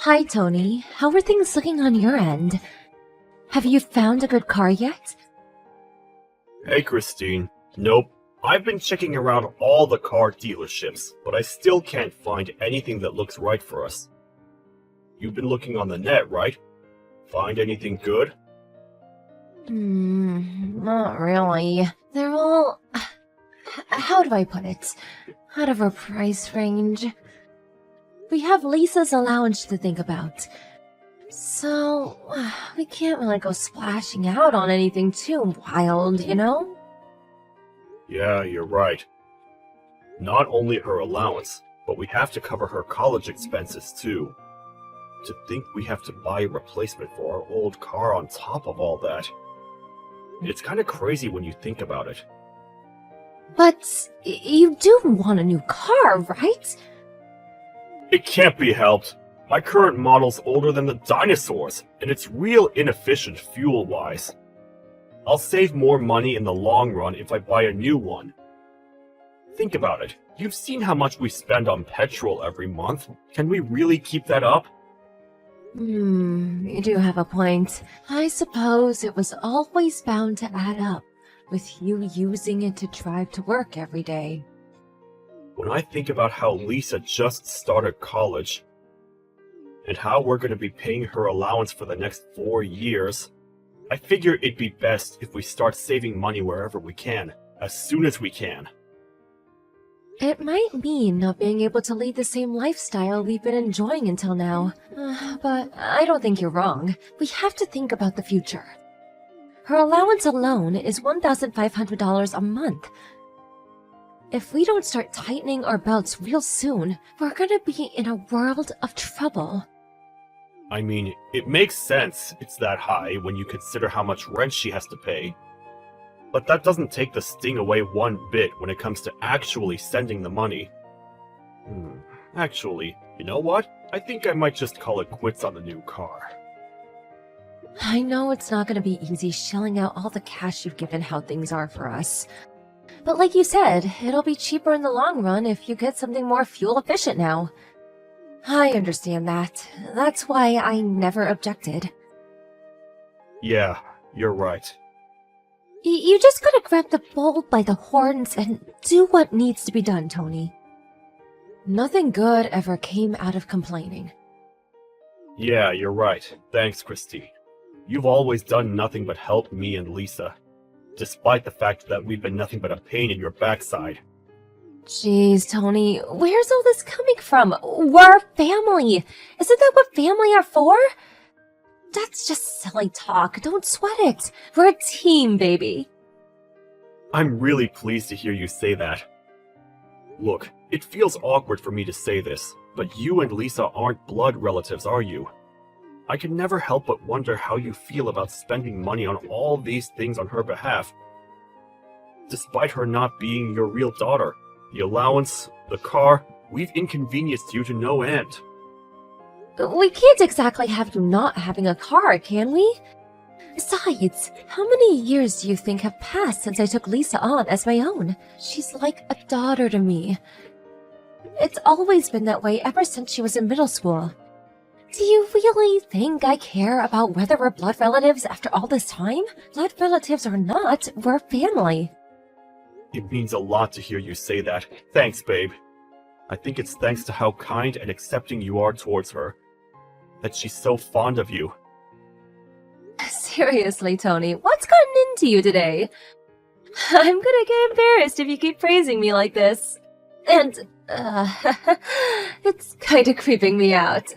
Hi, Tony. How are things looking on your end? Have you found a good car yet? Hey, Christine. Nope. I've been checking around all the car dealerships, but I still can't find anything that looks right for us. You've been looking on the net, right? Find anything good? Not really. They're all... How do I put it? Out of our price range. We have Lisa's allowance to think about. So, we can't really go splashing out on anything too wild, you know? Yeah, you're right. Not only her allowance, but we have to cover her college expenses too. To think we have to buy a replacement for our old car on top of all that. It's kind of crazy when you think about it. But you do want a new car, right? It can't be helped. My current model's older than the dinosaurs, and it's real inefficient fuel-wise. I'll save more money in the long run if I buy a new one. Think about it. You've seen how much we spend on petrol every month. Can we really keep that up? You do have a point. I suppose it was always bound to add up, with you using it to drive to work every day. When I think about how Lisa just started college, and how we're going to be paying her allowance for the next 4 years, I figure it'd be best if we start saving money wherever we can, as soon as we can. It might mean not being able to lead the same lifestyle we've been enjoying until now, but I don't think you're wrong. We have to think about the future. Her allowance alone is $1,500 a month. If we don't start tightening our belts real soon, we're gonna be in a world of trouble. I mean, it makes sense it's that high when you consider how much rent she has to pay. But that doesn't take the sting away one bit when it comes to actually sending the money. Actually, you know what? I think I might just call it quits on the new car. I know it's not gonna be easy shelling out all the cash you've given how things are for us. But like you said, it'll be cheaper in the long run if you get something more fuel efficient now. I understand that. That's why I never objected. Yeah, you're right. You just gotta grab the bull by the horns and do what needs to be done, Tony. Nothing good ever came out of complaining. Yeah, you're right. Thanks, Christine. You've always done nothing but help me and Lisa, despite the fact that we've been nothing but a pain in your backside. Jeez, Tony, where's all this coming from? We're family! Isn't that what family are for? That's just silly talk. Don't sweat it. We're a team, baby. I'm really pleased to hear you say that. Look, it feels awkward for me to say this, but you and Lisa aren't blood relatives, are you? I can never help but wonder how you feel about spending money on all these things on her behalf. Despite her not being your real daughter, the allowance, the car, we've inconvenienced you to no end. We can't exactly have you not having a car, can we? Besides, how many years do you think have passed since I took Lisa on as my own? She's like a daughter to me. It's always been that way ever since she was in middle school. Do you really think I care about whether we're blood relatives after all this time? Blood relatives or not, we're family. It means a lot to hear you say that. Thanks, babe. I think it's thanks to how kind and accepting you are towards her, that she's so fond of you. Seriously, Tony, what's gotten into you today? I'm gonna get embarrassed if you keep praising me like this. And, it's kinda creeping me out.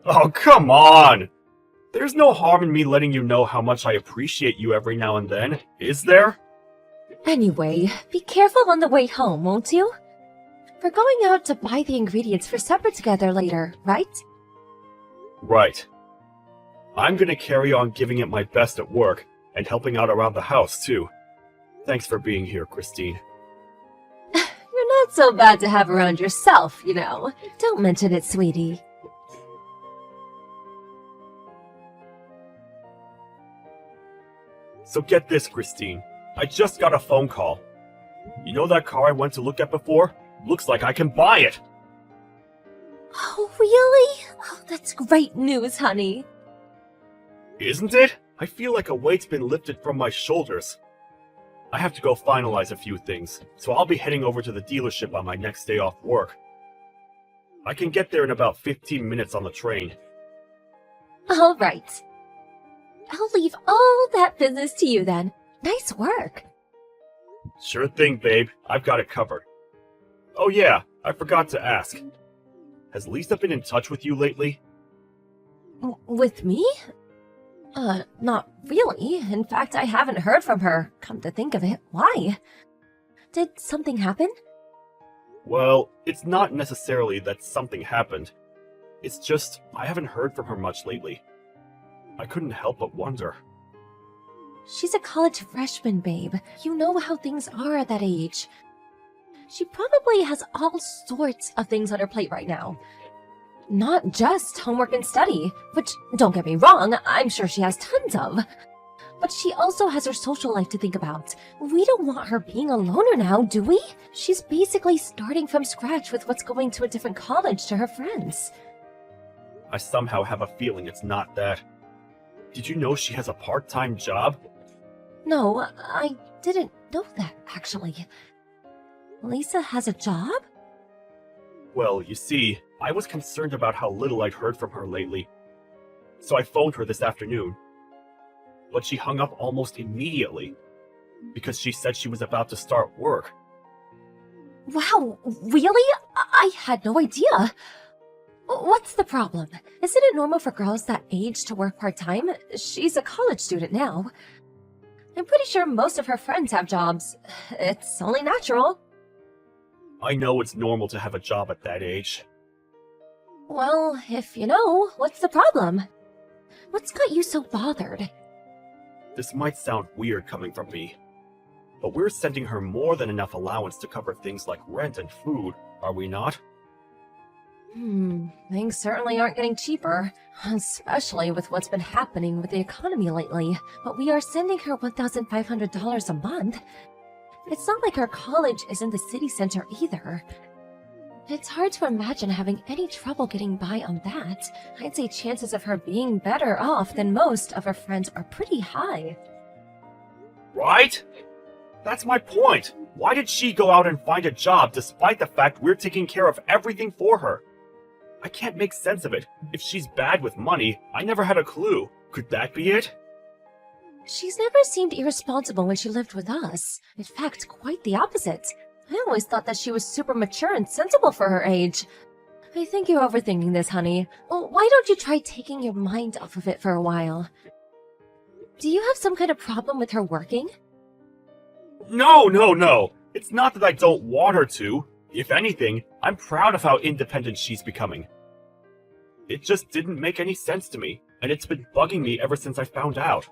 Oh, come on! There's no harm in me letting you know how much I appreciate you every now and then, is there? Anyway, be careful on the way home, won't you? We're going out to buy the ingredients for supper together later, right? Right. I'm gonna carry on giving it my best at work, and helping out around the house, too. Thanks for being here, Christine. You're not so bad to have around yourself, you know. Don't mention it, sweetie. So get this, Christine. I just got a phone call. You know that car I went to look at before? Looks like I can buy it! Oh, really? Oh, that's great news, honey. Isn't it? I feel like a weight's been lifted from my shoulders. I have to go finalize a few things, so I'll be heading over to the dealership on my next day off work. I can get there in about 15 minutes on the train. All right. I'll leave all that business to you then. Nice work. Sure thing, babe. I've got it covered. Oh yeah, I forgot to ask. Has Lisa been in touch with you lately? With me? Not really. In fact, I haven't heard from her. Come to think of it, why? Did something happen? Well, it's not necessarily that something happened. It's just, I haven't heard from her much lately. I couldn't help but wonder. She's a college freshman, babe. You know how things are at that age. She probably has all sorts of things on her plate right now. Not just homework and study, which, don't get me wrong, I'm sure she has tons of. But she also has her social life to think about. We don't want her being a loner now, do we? She's basically starting from scratch with what's going to a different college to her friends. I somehow have a feeling it's not that. Did you know she has a part-time job? No, I didn't know that, actually. Lisa has a job? Well, you see, I was concerned about how little I'd heard from her lately. So I phoned her this afternoon. But she hung up almost immediately, because she said she was about to start work. Wow, really? I had no idea. What's the problem? Isn't it normal for girls that age to work part-time? She's a college student now. I'm pretty sure most of her friends have jobs. It's only natural. I know it's normal to have a job at that age. Well, if you know, what's the problem? What's got you so bothered? This might sound weird coming from me, but we're sending her more than enough allowance to cover things like rent and food, are we not? Things certainly aren't getting cheaper, especially with what's been happening with the economy lately. But we are sending her $1,500 a month. It's not like her college is in the city center either. It's hard to imagine having any trouble getting by on that. I'd say chances of her being better off than most of her friends are pretty high. Right? That's my point. Why did she go out and find a job despite the fact we're taking care of everything for her? I can't make sense of it. If she's bad with money, I never had a clue. Could that be it? She's never seemed irresponsible when she lived with us. In fact, quite the opposite. I always thought that she was super mature and sensible for her age. I think you're overthinking this, honey. Well, why don't you try taking your mind off of it for a while? Do you have some kind of problem with her working? No. It's not that I don't want her to. If anything, I'm proud of how independent she's becoming. It just didn't make any sense to me, and it's been bugging me ever since I found out.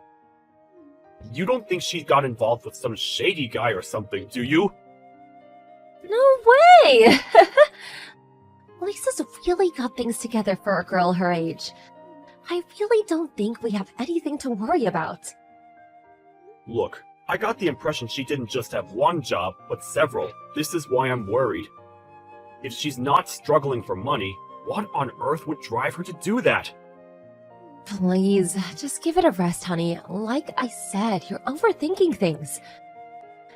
You don't think she got involved with some shady guy or something, do you? No way! Lisa's really got things together for a girl her age. I really don't think we have anything to worry about. Look, I got the impression she didn't just have one job, but several. This is why I'm worried. If she's not struggling for money, what on earth would drive her to do that? Please, just give it a rest, honey. Like I said, you're overthinking things.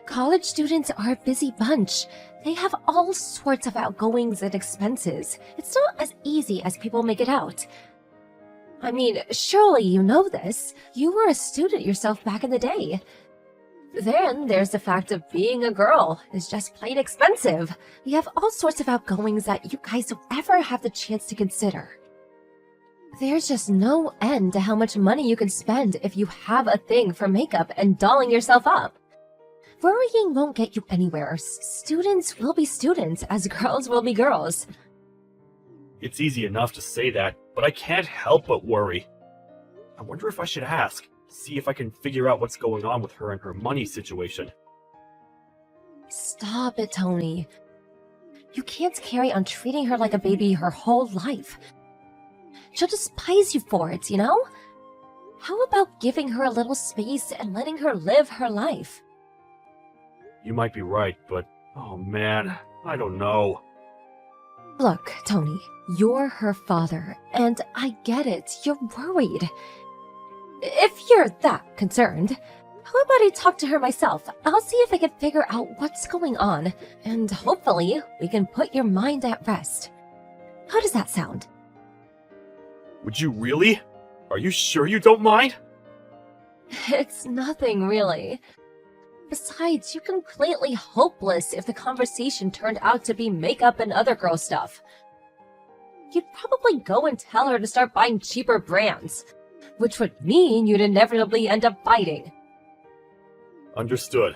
College students are a busy bunch. They have all sorts of outgoings and expenses. It's not as easy as people make it out. I mean, surely you know this. You were a student yourself back in the day. Then there's the fact of being a girl is just plain expensive. We have all sorts of outgoings that you guys don't ever have the chance to consider. There's just no end to how much money you can spend if you have a thing for makeup and dolling yourself up. Worrying won't get you anywhere. Students will be students, as girls will be girls. It's easy enough to say that, but I can't help but worry. I wonder if I should ask, see if I can figure out what's going on with her and her money situation. Stop it, Tony. You can't carry on treating her like a baby her whole life. She'll despise you for it, you know? How about giving her a little space and letting her live her life? You might be right, but oh man, I don't know. Look, Tony, you're her father, and I get it. You're worried. If you're that concerned, how about I talk to her myself? I'll see if I can figure out what's going on, and hopefully we can put your mind at rest. How does that sound? Would you really? Are you sure you don't mind? It's nothing, really. Besides, you're completely hopeless if the conversation turned out to be makeup and other girl stuff. You'd probably go and tell her to start buying cheaper brands, which would mean you'd inevitably end up fighting. Understood.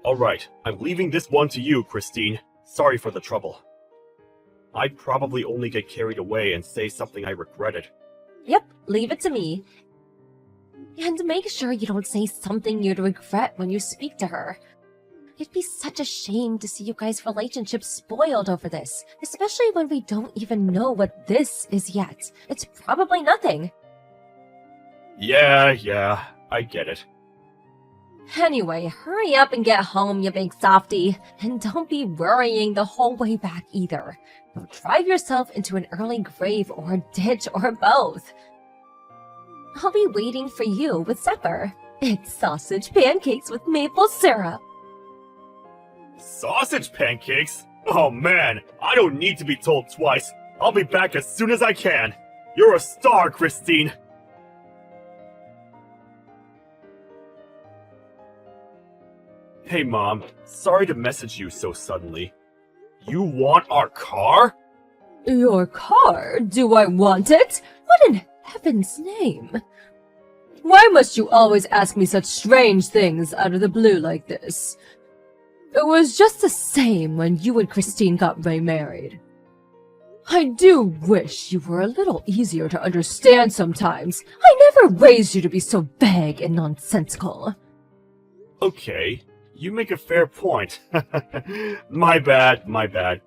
Alright, I'm leaving this one to you, Christine. Sorry for the trouble. I'd probably only get carried away and say something I regretted. Yep, leave it to me. And make sure you don't say something you'd regret when you speak to her. It'd be such a shame to see you guys' relationship spoiled over this, especially when we don't even know what this is yet. It's probably nothing. Yeah, I get it. Anyway, hurry up and get home, you big softy. And don't be worrying the whole way back either. You'll drive yourself into an early grave or a ditch or both. I'll be waiting for you with supper. It's sausage pancakes with maple syrup. Sausage pancakes? Oh man, I don't need to be told twice. I'll be back as soon as I can. You're a star, Christine. Hey Mom, sorry to message you so suddenly. You want our car? Your car? Do I want it? What in heaven's name? Why must you always ask me such strange things out of the blue like this? It was just the same when you and Christine got remarried. I do wish you were a little easier to understand sometimes. I never raised you to be so vague and nonsensical. Okay, you make a fair point. My bad.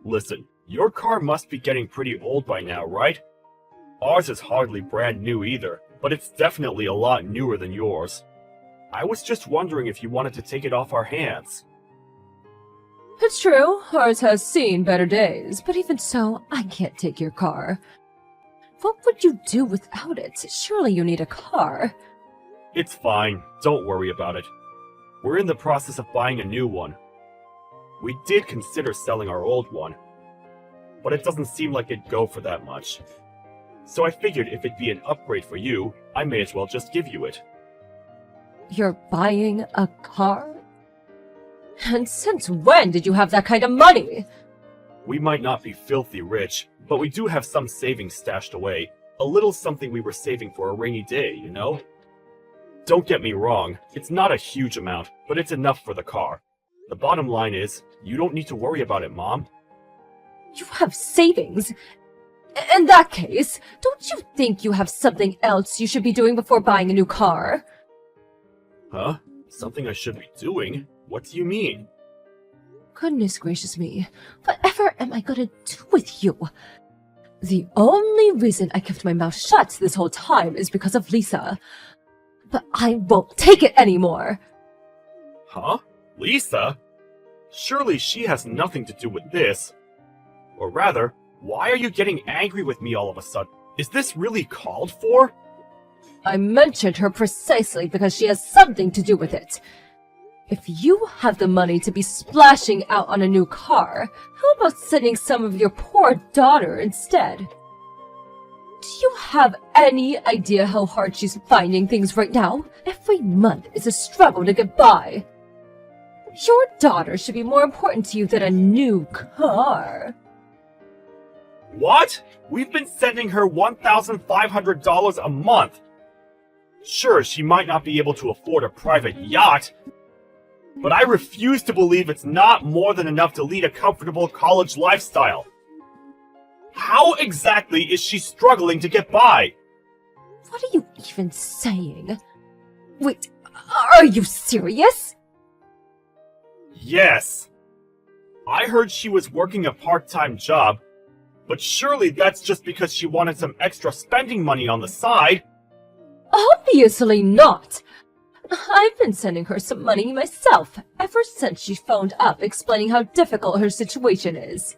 Listen, your car must be getting pretty old by now, right? Ours is hardly brand new either, but it's definitely a lot newer than yours. I was just wondering if you wanted to take it off our hands. It's true, ours has seen better days, but even so, I can't take your car. What would you do without it? Surely you need a car. It's fine, don't worry about it. We're in the process of buying a new one. We did consider selling our old one, but it doesn't seem like it'd go for that much. So I figured if it'd be an upgrade for you, I may as well just give you it. You're buying a car? And since when did you have that kind of money? We might not be filthy rich, but we do have some savings stashed away. A little something we were saving for a rainy day, you know? Don't get me wrong, it's not a huge amount, but it's enough for the car. The bottom line is, you don't need to worry about it, Mom. You have savings? In that case, don't you think you have something else you should be doing before buying a new car? Huh? Something I should be doing? What do you mean? Goodness gracious me, whatever am I gonna do with you? The only reason I kept my mouth shut this whole time is because of Lisa. But I won't take it anymore! Huh? Lisa? Surely she has nothing to do with this. Or rather, why are you getting angry with me all of a sudden? Is this really called for? I mentioned her precisely because she has something to do with it. If you have the money to be splashing out on a new car, how about sending some of your poor daughter instead? Do you have any idea how hard she's finding things right now? Every month is a struggle to get by. Your daughter should be more important to you than a new car. What? We've been sending her $1,500 a month. Sure, she might not be able to afford a private yacht, but I refuse to believe it's not more than enough to lead a comfortable college lifestyle. How exactly is she struggling to get by? What are you even saying? Wait, are you serious? Yes. I heard she was working a part-time job, but surely that's just because she wanted some extra spending money on the side. Obviously not. I've been sending her some money myself ever since she phoned up explaining how difficult her situation is.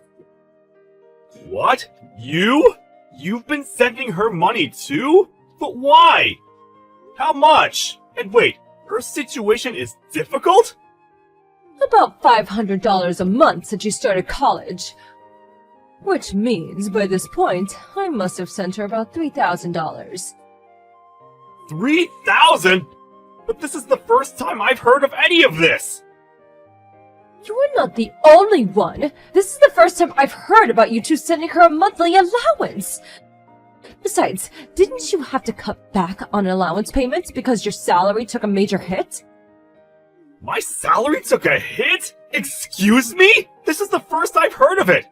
What? You? You've been sending her money too? But why? How much? And wait, her situation is difficult? About $500 a month since she started college. Which means, by this point, I must have sent her about $3,000. 3,000? But this is the first time I've heard of any of this! You're not the only one! This is the first time I've heard about you two sending her a monthly allowance! Besides, didn't you have to cut back on allowance payments because your salary took a major hit? My salary took a hit? Excuse me? This is the first I've heard of it!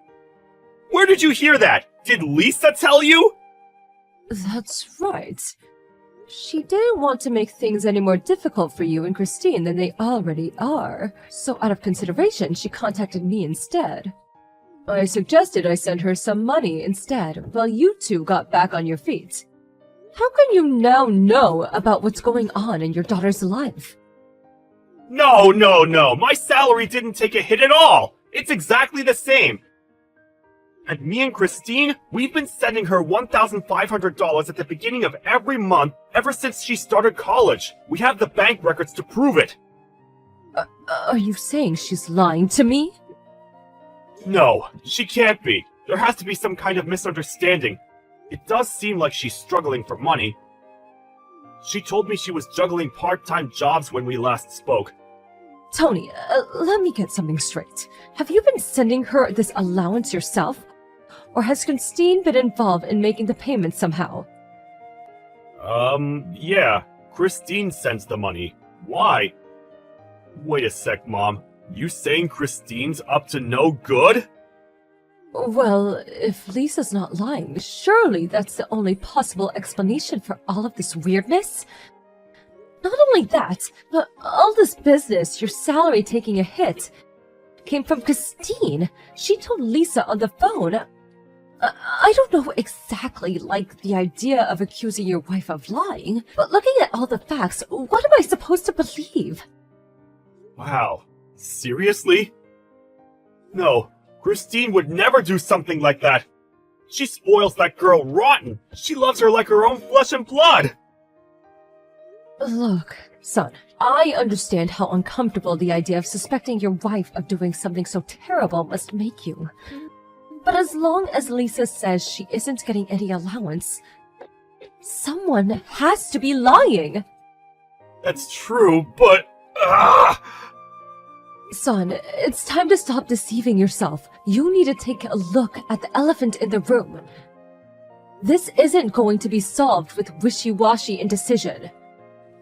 Where did you hear that? Did Lisa tell you? That's right. She didn't want to make things any more difficult for you and Christine than they already are, so out of consideration, she contacted me instead. I suggested I send her some money instead, while you two got back on your feet. How can you now know about what's going on in your daughter's life? No, my salary didn't take a hit at all! It's exactly the same! And me and Christine, we've been sending her $1,500 at the beginning of every month ever since she started college. We have the bank records to prove it. Are you saying she's lying to me? No, she can't be. There has to be some kind of misunderstanding. It does seem like she's struggling for money. She told me she was juggling part-time jobs when we last spoke. Tony, let me get something straight. Have you been sending her this allowance yourself? Or has Christine been involved in making the payments somehow? Yeah. Christine sends the money. Why? Wait a sec, Mom. You saying Christine's up to no good? Well, if Lisa's not lying, surely that's the only possible explanation for all of this weirdness? Not only that, but all this business, your salary taking a hit, came from Christine. She told Lisa on the phone. I don't know exactly like the idea of accusing your wife of lying, but looking at all the facts, what am I supposed to believe? Wow. Seriously? No, Christine would never do something like that. She spoils that girl rotten. She loves her like her own flesh and blood. Look, son, I understand how uncomfortable the idea of suspecting your wife of doing something so terrible must make you. But as long as Lisa says she isn't getting any allowance, someone has to be lying. That's true, but... Son, it's time to stop deceiving yourself. You need to take a look at the elephant in the room. This isn't going to be solved with wishy-washy indecision.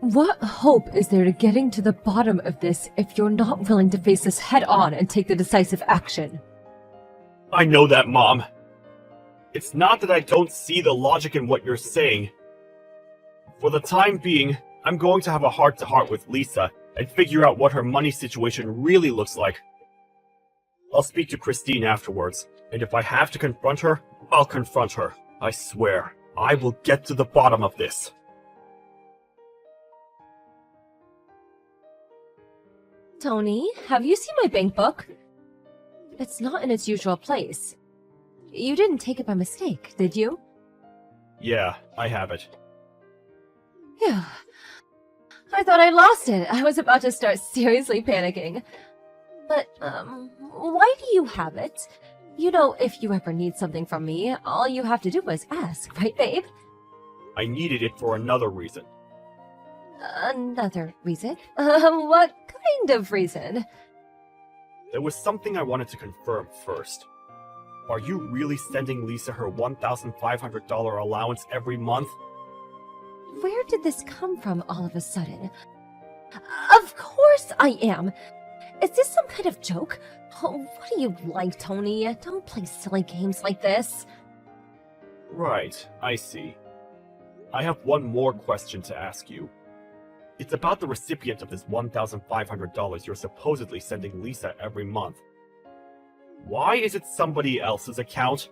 What hope is there to getting to the bottom of this if you're not willing to face this head-on and take the decisive action? I know that, Mom. It's not that I don't see the logic in what you're saying. For the time being, I'm going to have a heart-to-heart with Lisa and figure out what her money situation really looks like. I'll speak to Christine afterwards, and if I have to confront her, I'll confront her. I swear, I will get to the bottom of this. Tony, have you seen my bank book? It's not in its usual place. You didn't take it by mistake, did you? Yeah, I have it. Phew. I thought I lost it. I was about to start seriously panicking. But, why do you have it? You know, if you ever need something from me, all you have to do is ask, right, babe? I needed it for another reason. Another reason? What kind of reason? There was something I wanted to confirm first. Are you really sending Lisa her $1,500 allowance every month? Where did this come from all of a sudden? Of course I am! Is this some kind of joke? Oh, what do you like, Tony? Don't play silly games like this. Right, I see. I have one more question to ask you. It's about the recipient of this $1,500 you're supposedly sending Lisa every month. Why is it somebody else's account?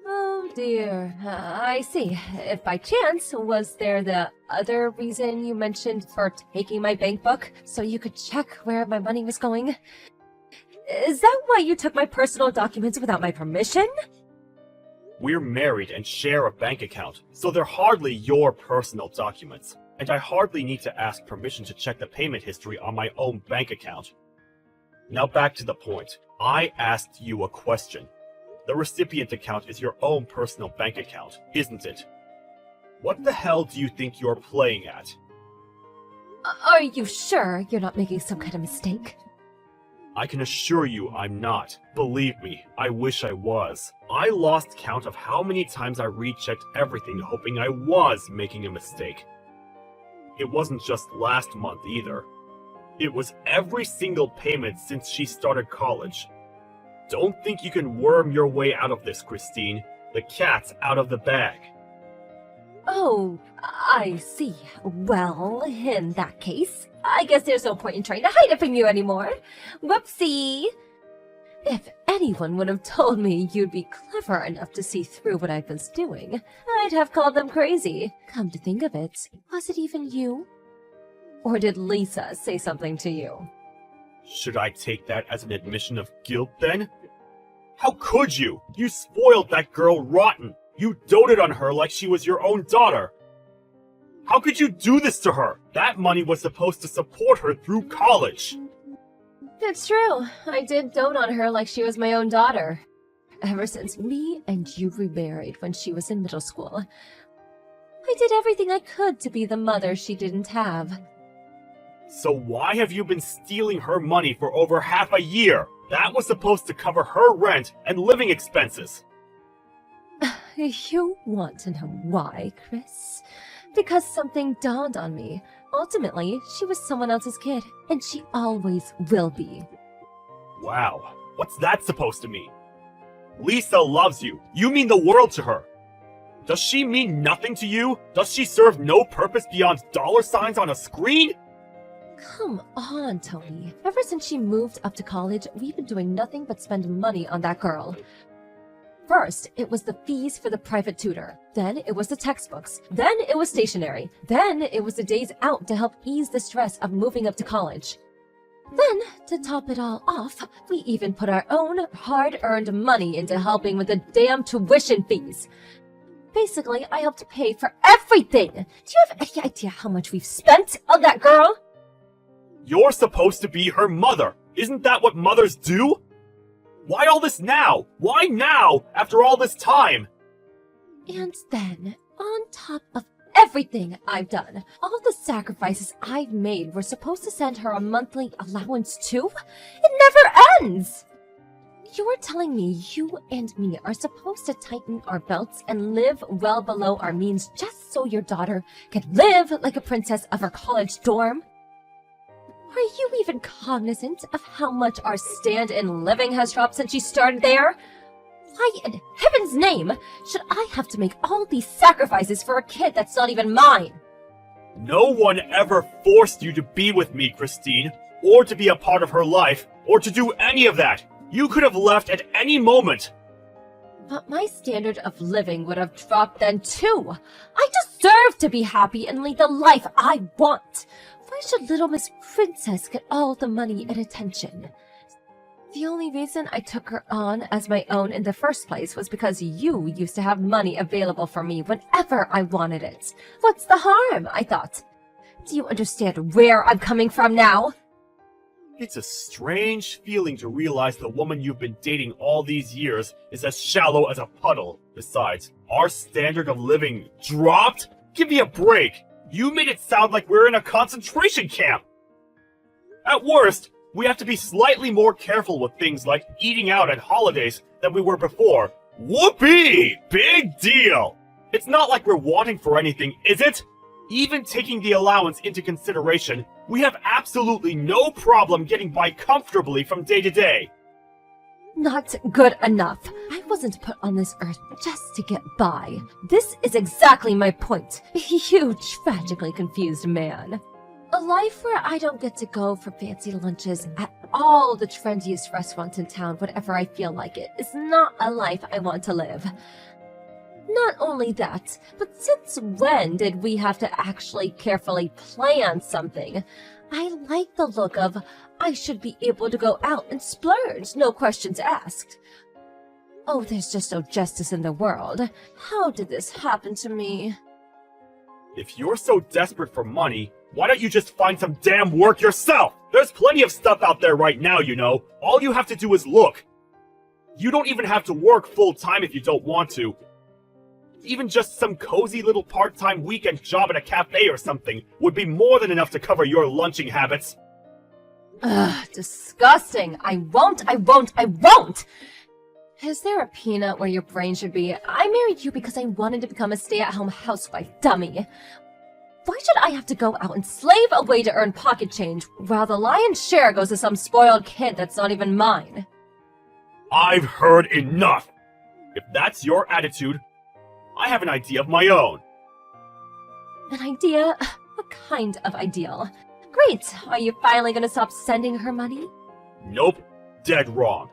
Oh dear, I see. If by chance, was there the other reason you mentioned for taking my bank book, so you could check where my money was going? Is that why you took my personal documents without my permission? We're married and share a bank account, so they're hardly your personal documents, and I hardly need to ask permission to check the payment history on my own bank account. Now back to the point. I asked you a question. The recipient account is your own personal bank account, isn't it? What the hell do you think you're playing at? Are you sure you're not making some kind of mistake? I can assure you I'm not. Believe me, I wish I was. I lost count of how many times I rechecked everything hoping I was making a mistake. It wasn't just last month either. It was every single payment since she started college. Don't think you can worm your way out of this, Christine. The cat's out of the bag. Oh, I see. Well, in that case, I guess there's no point in trying to hide it from you anymore. Whoopsie! If anyone would have told me you'd be clever enough to see through what I was doing, I'd have called them crazy. Come to think of it, was it even you? Or did Lisa say something to you? Should I take that as an admission of guilt then? How could you? You spoiled that girl rotten. You doted on her like she was your own daughter. How could you do this to her? That money was supposed to support her through college. It's true. I did dote on her like she was my own daughter. Ever since me and you remarried when she was in middle school, I did everything I could to be the mother she didn't have. So why have you been stealing her money for over half a year? That was supposed to cover her rent and living expenses. You want to know why, Chris? Because something dawned on me. Ultimately, she was someone else's kid, and she always will be. Wow, what's that supposed to mean? Lisa loves you. You mean the world to her. Does she mean nothing to you? Does she serve no purpose beyond dollar signs on a screen? Come on, Tony. Ever since she moved up to college, we've been doing nothing but spend money on that girl. First, it was the fees for the private tutor. Then it was the textbooks. Then it was stationery. Then it was the days out to help ease the stress of moving up to college. Then, to top it all off, we even put our own hard-earned money into helping with the damn tuition fees. Basically, I helped pay for everything. Do you have any idea how much we've spent on that girl? You're supposed to be her mother. Isn't that what mothers do? Why all this now? Why now, after all this time? And then, on top of everything I've done, all the sacrifices I've made were supposed to send her a monthly allowance too? It never ends! You're telling me you and me are supposed to tighten our belts and live well below our means just so your daughter can live like a princess of her college dorm? Are you even cognizant of how much our stand-in living has dropped since you started there? Why in heaven's name should I have to make all these sacrifices for a kid that's not even mine? No one ever forced you to be with me, Christine, or to be a part of her life, or to do any of that. You could have left at any moment. But my standard of living would have dropped then too. I deserve to be happy and lead the life I want. Why should little Miss Princess get all the money and attention? The only reason I took her on as my own in the first place was because you used to have money available for me whenever I wanted it. What's the harm, I thought. Do you understand where I'm coming from now? It's a strange feeling to realize the woman you've been dating all these years is as shallow as a puddle. Besides, our standard of living dropped? Give me a break! You made it sound like we're in a concentration camp! At worst, we have to be slightly more careful with things like eating out at holidays than we were before. Whoopee! Big deal! It's not like we're wanting for anything, is it? Even taking the allowance into consideration, we have absolutely no problem getting by comfortably from day to day. Not good enough. I wasn't put on this earth just to get by. This is exactly my point. You tragically confused man. A life where I don't get to go for fancy lunches at all the trendiest restaurants in town whenever I feel like it is not a life I want to live. Not only that, but since when did we have to actually carefully plan something? I like the look of I should be able to go out and splurge, no questions asked. Oh, there's just no justice in the world. How did this happen to me? If you're so desperate for money, why don't you just find some damn work yourself? There's plenty of stuff out there right now, you know. All you have to do is look. You don't even have to work full-time if you don't want to. Even just some cozy little part-time weekend job at a cafe or something would be more than enough to cover your lunching habits. Ugh, disgusting. I won't! Is there a peanut where your brain should be? I married you because I wanted to become a stay-at-home housewife, dummy. Why should I have to go out and slave away to earn pocket change, while the lion's share goes to some spoiled kid that's not even mine? I've heard enough! If that's your attitude, I have an idea of my own. An idea? What kind of ideal? Great! Are you finally gonna stop sending her money? Nope. Dead wrong.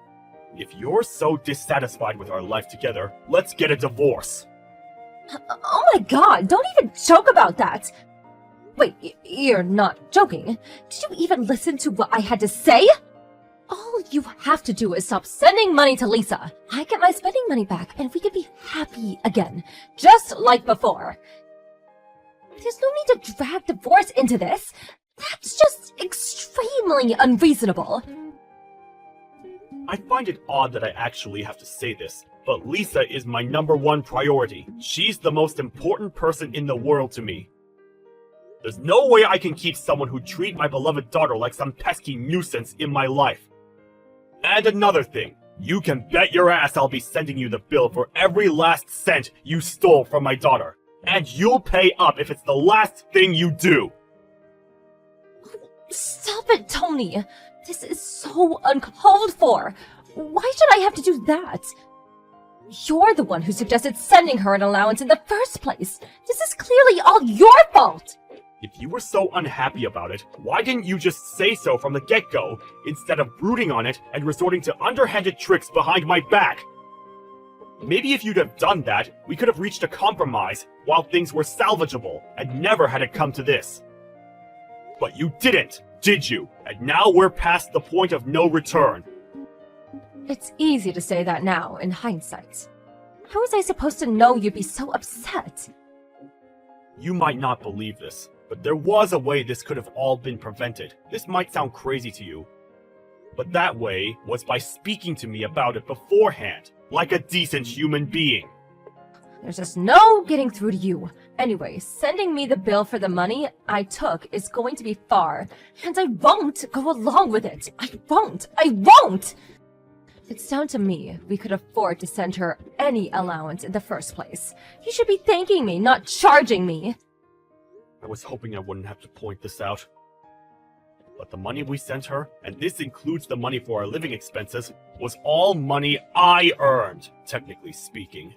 If you're so dissatisfied with our life together, let's get a divorce. Oh my god, don't even joke about that! Wait, you're not joking. Did you even listen to what I had to say? All you have to do is stop sending money to Lisa. I get my spending money back, and we can be happy again, just like before. There's no need to drag divorce into this. That's just extremely unreasonable. I find it odd that I actually have to say this, but Lisa is my #1 priority. She's the most important person in the world to me. There's no way I can keep someone who treats my beloved daughter like some pesky nuisance in my life. And another thing, you can bet your ass I'll be sending you the bill for every last cent you stole from my daughter. And you'll pay up if it's the last thing you do. Stop it, Tony. This is so uncalled for. Why should I have to do that? You're the one who suggested sending her an allowance in the first place. This is clearly all your fault. If you were so unhappy about it, why didn't you just say so from the get-go, instead of brooding on it and resorting to underhanded tricks behind my back? Maybe if you'd have done that, we could have reached a compromise while things were salvageable and never had it come to this. But you didn't, did you? And now we're past the point of no return. It's easy to say that now, in hindsight. How was I supposed to know you'd be so upset? You might not believe this, but there was a way this could have all been prevented. This might sound crazy to you, but that way was by speaking to me about it beforehand, like a decent human being. There's just no getting through to you. Anyway, sending me the bill for the money I took is going to be far, and I won't go along with it. I won't! It's down to me. We could afford to send her any allowance in the first place. You should be thanking me, not charging me. I was hoping I wouldn't have to point this out. But the money we sent her, and this includes the money for our living expenses, was all money I earned, technically speaking.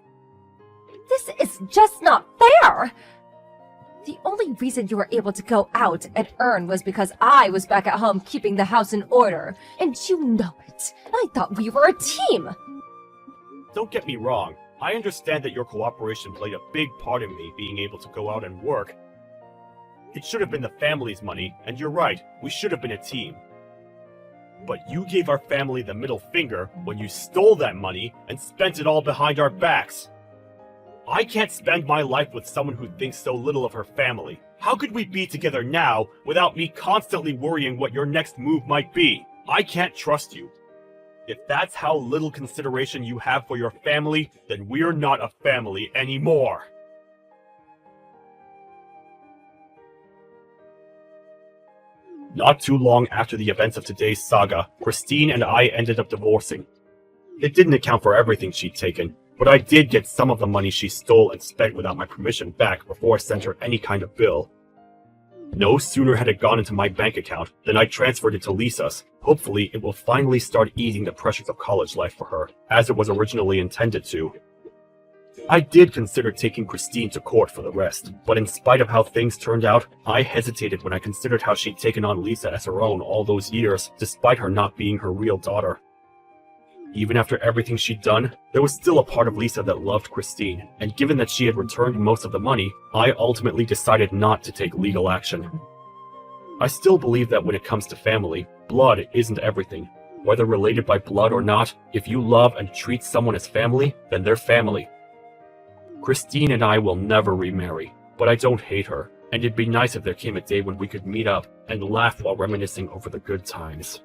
This is just not fair! The only reason you were able to go out and earn was because I was back at home keeping the house in order, and you know it. I thought we were a team! Don't get me wrong, I understand that your cooperation played a big part in me being able to go out and work. It should have been the family's money, and you're right, we should have been a team. But you gave our family the middle finger when you stole that money and spent it all behind our backs. I can't spend my life with someone who thinks so little of her family. How could we be together now without me constantly worrying what your next move might be? I can't trust you. If that's how little consideration you have for your family, then we're not a family anymore. Not too long after the events of today's saga, Christine and I ended up divorcing. It didn't account for everything she'd taken, but I did get some of the money she stole and spent without my permission back before I sent her any kind of bill. No sooner had it gone into my bank account than I transferred it to Lisa's. Hopefully, it will finally start easing the pressures of college life for her, as it was originally intended to. I did consider taking Christine to court for the rest, but in spite of how things turned out, I hesitated when I considered how she'd taken on Lisa as her own all those years, despite her not being her real daughter. Even after everything she'd done, there was still a part of Lisa that loved Christine, and given that she had returned most of the money, I ultimately decided not to take legal action. I still believe that when it comes to family, blood isn't everything. Whether related by blood or not, if you love and treat someone as family, then they're family. Christine and I will never remarry, but I don't hate her, and it'd be nice if there came a day when we could meet up and laugh while reminiscing over the good times.